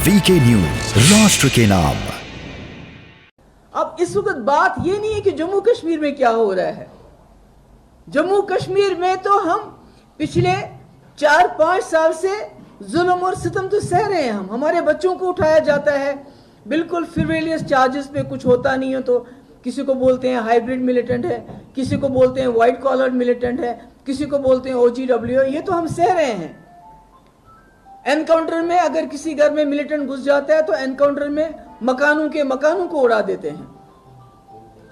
VK news, राष्ट्र के नाम। अब इस वक्त बात ये नहीं है कि जम्मू कश्मीर में क्या हो रहा है। जम्मू कश्मीर में तो हम पिछले 4-5 साल से जुल्म और सितम तो सह रहे हैं। हमारे बच्चों को उठाया जाता है, बिल्कुल फ्रिवलियस चार्जेस पे, कुछ होता नहीं है तो किसी को बोलते हैं हाइब्रिड मिलिटेंट है, किसी को बोलते हैं व्हाइट कॉलर मिलिटेंट है, किसी को बोलते हैं OGW। ये तो हम सह रहे हैं। एनकाउंटर में अगर किसी घर में मिलिटेंट घुस जाता है तो एनकाउंटर में मकानों को उड़ा देते हैं।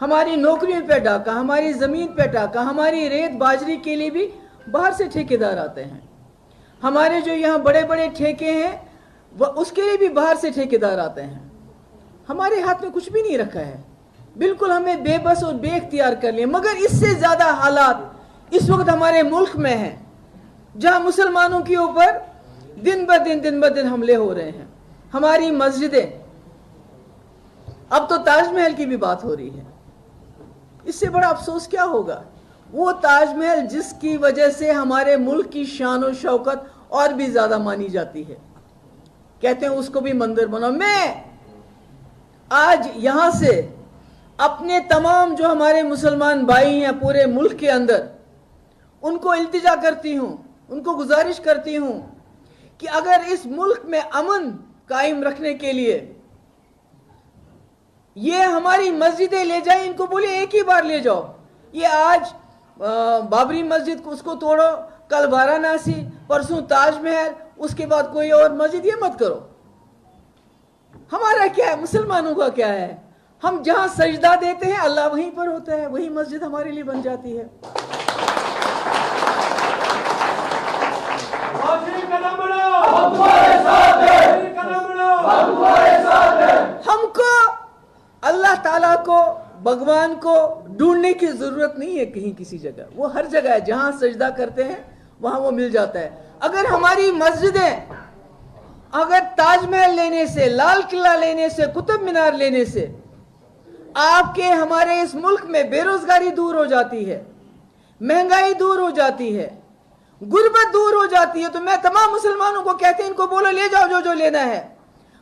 हमारी नौकरियों पे डाका, हमारी जमीन पे डाका, हमारी रेत बाजरी के लिए भी बाहर से ठेकेदार आते हैं। हमारे जो यहाँ बड़े बड़े ठेके हैं वह उसके लिए भी बाहर से ठेकेदार आते हैं। हमारे हाथ में कुछ भी नहीं रखा है, बिल्कुल हमें बेबस और बेख्तियार कर लिया। मगर इससे ज्यादा हालात इस वक्त हमारे मुल्क में हैं, जहां मुसलमानों के ऊपर दिन ब दिन हमले हो रहे हैं। हमारी मस्जिदें, अब तो ताजमहल की भी बात हो रही है। इससे बड़ा अफसोस क्या होगा? वो ताजमहल जिसकी वजह से हमारे मुल्क की शान और शौकत और भी ज्यादा मानी जाती है, कहते हैं उसको भी मंदिर बनाओ। मैं आज यहां से अपने तमाम जो हमारे मुसलमान भाई हैं पूरे मुल्क के अंदर, उनको इल्तिजा करती हूं, उनको गुजारिश करती हूं कि अगर इस मुल्क में अमन कायम रखने के लिए ये हमारी मस्जिदें ले जाए, इनको बोले एक ही बार ले जाओ। ये आज बाबरी मस्जिद को उसको तोड़ो, कल वाराणसी, परसों ताजमहल, उसके बाद कोई और मस्जिद, ये मत करो। हमारा क्या है, मुसलमानों का क्या है? हम जहां सजदा देते हैं अल्लाह वहीं पर होता है, वही मस्जिद हमारे लिए बन जाती है। हमको अल्लाह ताला को, भगवान को ढूंढने की जरूरत नहीं है कहीं किसी जगह, वो हर जगह है। जहां सजदा करते हैं वहां वो मिल जाता है। अगर हमारी मस्जिदें, अगर ताजमहल लेने से, लाल किला लेने से, कुतुब मीनार लेने से आपके हमारे इस मुल्क में बेरोजगारी दूर हो जाती है, महंगाई दूर हो जाती है, गुर्बत दूर हो जाती है, तो मैं तमाम मुसलमानों को कहते हैं इनको बोलो ले जाओ जो जो लेना है।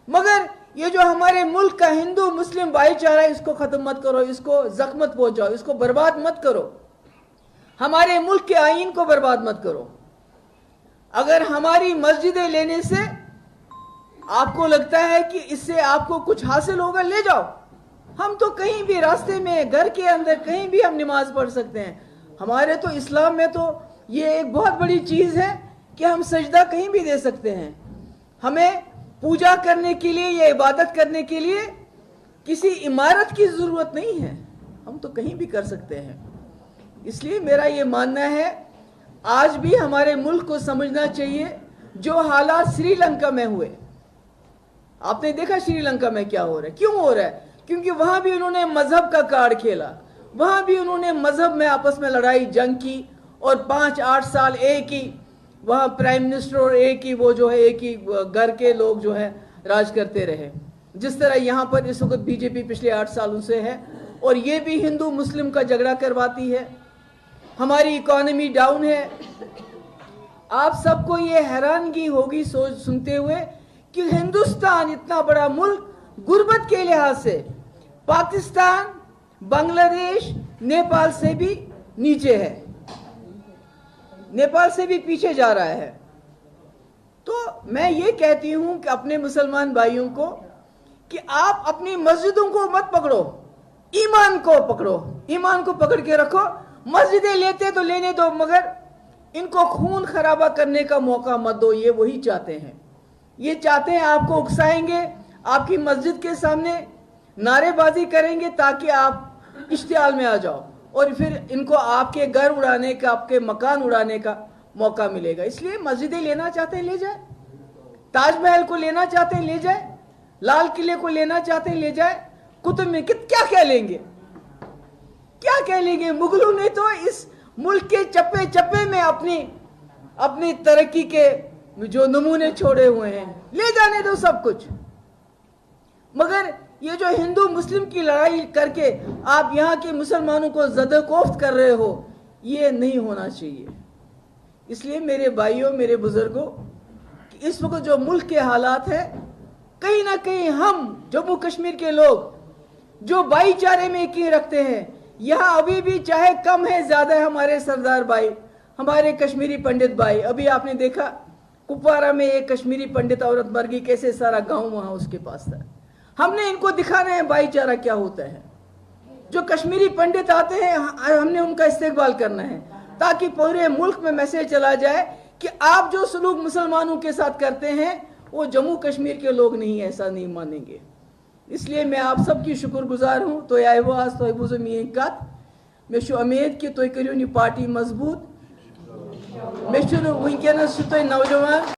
मगर ये जो हमारे मुल्क का हिंदू मुस्लिम भाईचारा है, इसको खत्म मत करो, इसको जख्म मत पहुंचाओ, इसको बर्बाद मत करो, हमारे मुल्क के आईन को बर्बाद मत करो। अगर हमारी मस्जिदें लेने से आपको लगता है कि इससे आपको कुछ हासिल होगा, ले जाओ। हम तो कहीं भी रास्ते में, घर के अंदर, कहीं भी हम नमाज पढ़ सकते हैं। हमारे तो इस्लाम में तो ये एक बहुत बड़ी चीज है कि हम सजदा कहीं भी दे सकते हैं। हमें पूजा करने के लिए या इबादत करने के लिए किसी इमारत की जरूरत नहीं है, हम तो कहीं भी कर सकते हैं। इसलिए मेरा ये मानना है आज भी हमारे मुल्क को समझना चाहिए। जो हालात श्रीलंका में हुए, आपने देखा श्रीलंका में क्या हो रहा है, क्यों हो रहा है? क्योंकि वहां भी उन्होंने मजहब का कार्ड खेला, वहां भी उन्होंने मजहब में आपस में लड़ाई जंग की, और 5-8 साल एक ही वहां प्राइम मिनिस्टर और एक ही वो जो है एक ही घर के लोग जो है राज करते रहे। जिस तरह यहाँ पर इस वक्त बीजेपी पिछले 8 सालों से है, और ये भी हिंदू मुस्लिम का झगड़ा करवाती है। हमारी इकोनॉमी डाउन है। आप सबको ये हैरानगी होगी सोच सुनते हुए कि हिंदुस्तान इतना बड़ा मुल्क गुर्बत के लिहाज से पाकिस्तान, बांग्लादेश, नेपाल से भी नीचे है, नेपाल से भी पीछे जा रहा है। तो मैं ये कहती हूं कि अपने मुसलमान भाइयों को कि आप अपनी मस्जिदों को मत पकड़ो, ईमान को पकड़ो, ईमान को पकड़ के रखो। मस्जिदें लेते तो लेने दो, मगर इनको खून खराबा करने का मौका मत दो। ये वही चाहते हैं, ये चाहते हैं आपको उकसाएंगे, आपकी मस्जिद के सामने नारेबाजी करेंगे ताकि आप इश्तियाल में आ जाओ, और फिर इनको आपके घर उड़ाने का, आपके मकान उड़ाने का मौका मिलेगा। इसलिए मस्जिदें लेना चाहते हैं ले जाए, ताजमहल को लेना चाहते हैं ले जाए, लाल किले को लेना चाहते हैं ले जाए, कुतुब में क्या क्या लेंगे, क्या क्या लेंगे? मुगलों ने तो इस मुल्क के चप्पे चप्पे में अपनी तरक्की के जो नमूने छोड़े हुए हैं, ले जाने दो सब कुछ। मगर ये जो हिंदू मुस्लिम की लड़ाई करके आप यहाँ के मुसलमानों को ज़द-ओ-कोफ्त कर रहे हो, ये नहीं होना चाहिए। इसलिए मेरे भाइयों, मेरे बुजुर्गों, इस वक्त जो मुल्क के हालात हैं, कहीं ना कहीं हम जम्मू कश्मीर के लोग जो भाईचारे में यकीन रखते हैं, यहाँ अभी भी चाहे कम है ज्यादा है हमारे सरदार भाई, हमारे कश्मीरी पंडित भाई। अभी आपने देखा कुपवारा में एक कश्मीरी पंडित औरत मर गई, कैसे सारा गांव वहां उसके पास था। हमने इनको दिखाना है भाईचारा क्या होता है। जो कश्मीरी पंडित आते हैं हमने उनका इस्तेकबाल करना है, ताकि पूरे मुल्क में मैसेज चला जाए कि आप जो सलूक मुसलमानों के साथ करते हैं वो जम्मू कश्मीर के लोग नहीं ऐसा नहीं मानेंगे। इसलिए मैं आप सबकी शुक्रगुजार हूँ। तो आवाज तो बुजमी कत मे उम्मीद कि तुम करियो पार्टी मजबूत। मे वनकस नौजवान